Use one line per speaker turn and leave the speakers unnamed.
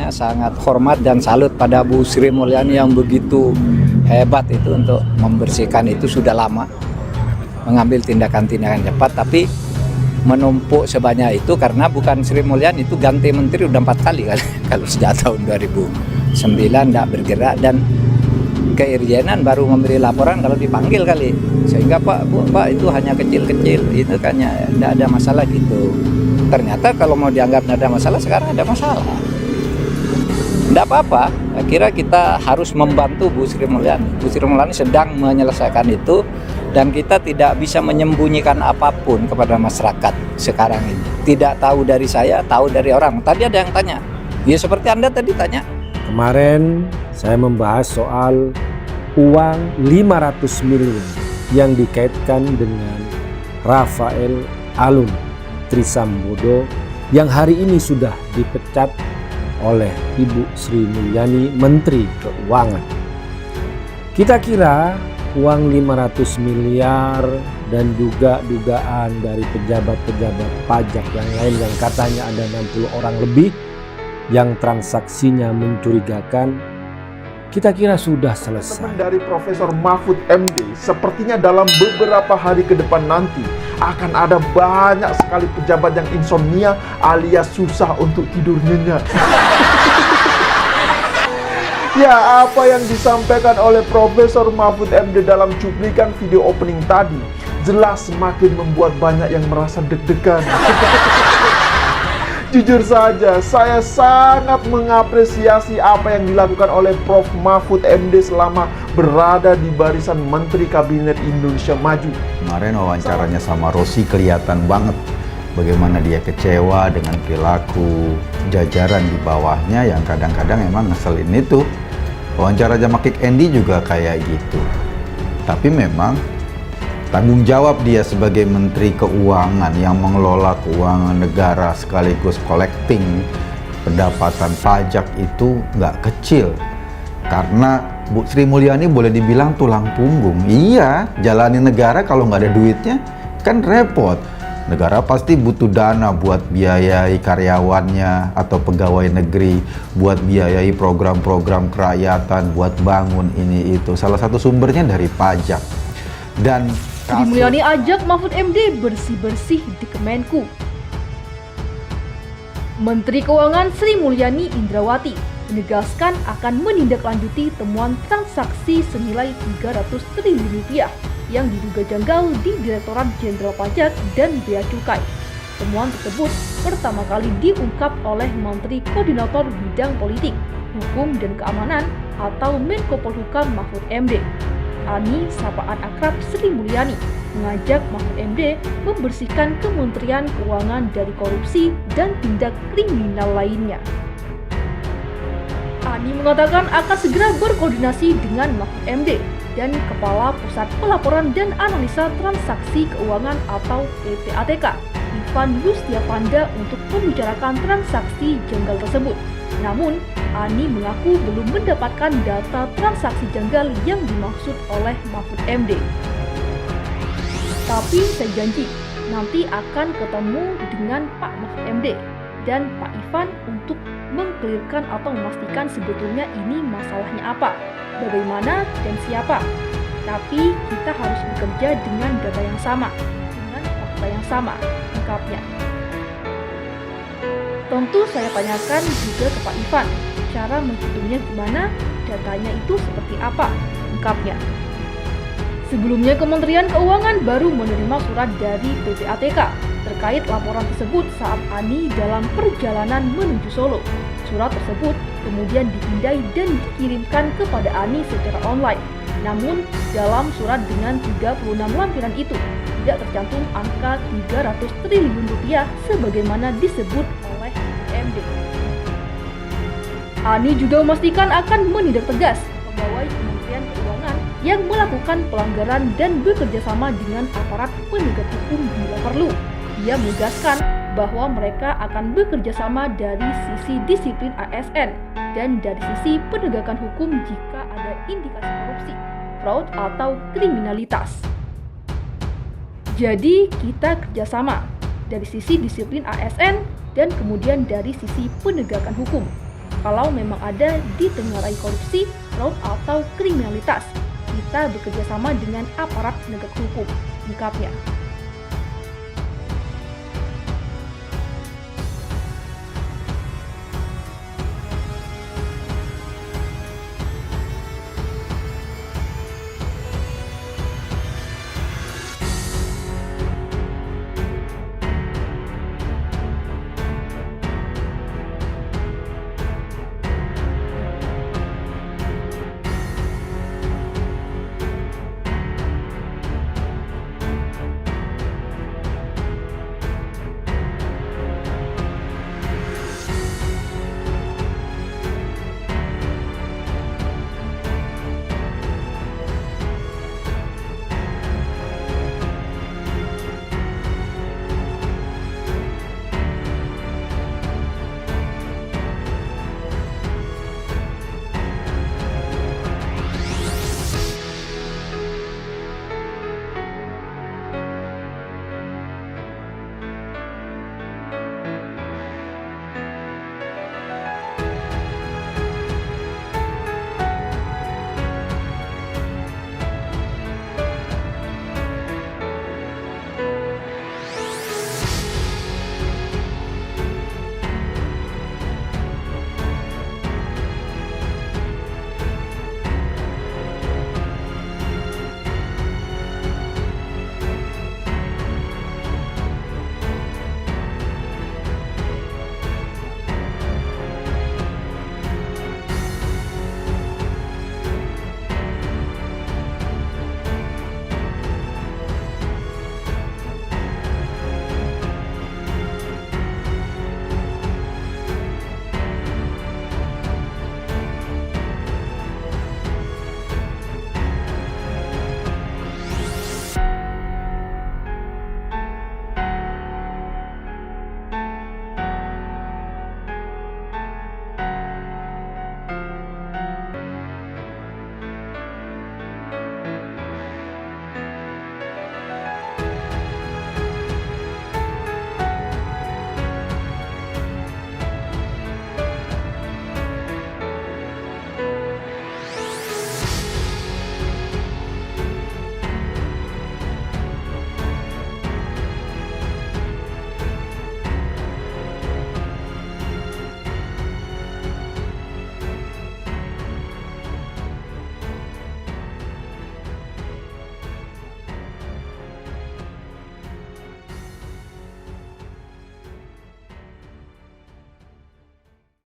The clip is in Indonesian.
Sangat hormat dan salut pada Bu Sri Mulyani yang begitu hebat itu untuk membersihkan itu sudah lama, mengambil tindakan-tindakan cepat, tapi menumpuk sebanyak itu karena bukan Sri Mulyani itu ganti menteri udah 4 kali kan kalau sejak tahun 2009 tidak bergerak, dan keirjenan baru memberi laporan kalau dipanggil kali, sehingga Pak itu hanya kecil-kecil itu kan tidak ada masalah gitu. Ternyata kalau mau dianggap tidak ada masalah, sekarang ada masalah. Tidak apa-apa, kira kita harus membantu Bu Sri Mulyani. Bu Sri Mulyani sedang menyelesaikan itu, dan kita tidak bisa menyembunyikan apapun kepada masyarakat sekarang ini. Tidak tahu dari saya, tahu dari orang. Tadi ada yang tanya, ya seperti Anda tadi tanya.
Kemarin saya membahas soal uang 500 miliar yang dikaitkan dengan Rafael Alun Trisambodo yang hari ini sudah dipecat oleh Ibu Sri Mulyani, Menteri Keuangan. Kita kira uang 500 miliar dan juga dugaan dari pejabat-pejabat pajak yang lain yang katanya ada 60 orang lebih yang transaksinya mencurigakan, kita kira sudah selesai.
Dari Profesor Mahfud MD, sepertinya dalam beberapa hari ke depan nanti akan ada banyak sekali pejabat yang insomnia alias susah untuk tidur nyenyak. Ya, apa yang disampaikan oleh Profesor Mahfud MD dalam cuplikan video opening tadi jelas semakin membuat banyak yang merasa deg-degan. Jujur saja, saya sangat mengapresiasi apa yang dilakukan oleh Prof. Mahfud MD selama berada di barisan Menteri Kabinet Indonesia Maju.
Kemarin wawancaranya sama Rossi kelihatan banget bagaimana dia kecewa dengan perilaku jajaran di bawahnya yang kadang-kadang emang ngeselin itu. Wawancara sama Kik Endi juga kayak gitu. Tapi memang tanggung jawab dia sebagai Menteri Keuangan yang mengelola keuangan negara sekaligus collecting pendapatan pajak itu nggak kecil. Karena Bu Sri Mulyani boleh dibilang tulang punggung. Iya, jalani negara kalau nggak ada duitnya kan repot. Negara pasti butuh dana buat biayai karyawannya atau pegawai negeri, buat biayai program-program kerakyatan, buat bangun ini itu. Salah satu sumbernya dari pajak. Dan
Sri Mulyani ajak Mahfud MD bersih-bersih di Kemenku. Menteri Keuangan Sri Mulyani Indrawati menegaskan akan menindaklanjuti temuan transaksi senilai 300 triliun rupiah yang diduga janggal di Direktorat Jenderal Pajak dan Bea Cukai. Temuan tersebut pertama kali diungkap oleh Menteri Koordinator Bidang Politik, Hukum dan Keamanan atau Menko Polhukam Mahfud MD. Ani, sapaan akrab Sri Mulyani, mengajak Mahfud MD membersihkan Kementerian Keuangan dari korupsi dan tindak kriminal lainnya. Ani mengatakan akan segera berkoordinasi dengan Mahfud MD dan Kepala Pusat Pelaporan dan Analisa Transaksi Keuangan atau PPATK, Ivan Yustiavanda untuk membicarakan transaksi janggal tersebut. Namun, Ani mengaku belum mendapatkan data transaksi janggal yang dimaksud oleh Mahfud MD. Tapi saya janji, nanti akan ketemu dengan Pak Mahfud MD dan Pak Ivan untuk mengklirkan atau memastikan sebetulnya ini masalahnya apa, bagaimana, dan siapa. Tapi kita harus bekerja dengan data yang sama, dengan fakta yang sama, ungkapnya. Tentu saya tanyakan juga ke Pak Ivan, cara menghitungnya gimana, datanya itu seperti apa, ungkapnya. Sebelumnya Kementerian Keuangan baru menerima surat dari PPATK terkait laporan tersebut saat Ani dalam perjalanan menuju Solo. Surat tersebut kemudian dipindai dan dikirimkan kepada Ani secara online. Namun, dalam surat dengan 36 lampiran itu tidak tercantum angka 300 triliun rupiah sebagaimana disebut oleh MD. Ani juga memastikan akan menindak tegas pegawai Kementerian Keuangan yang melakukan pelanggaran dan bekerja sama dengan aparat penegak hukum bila perlu. Ia menegaskan bahwa mereka akan bekerja sama dari sisi disiplin ASN dan dari sisi penegakan hukum jika ada indikasi korupsi, fraud, atau kriminalitas. Jadi kita kerjasama dari sisi disiplin ASN dan kemudian dari sisi penegakan hukum. Kalau memang ada ditengarai korupsi, fraud atau kriminalitas, kita bekerja sama dengan aparat penegak hukum. Lengkapnya.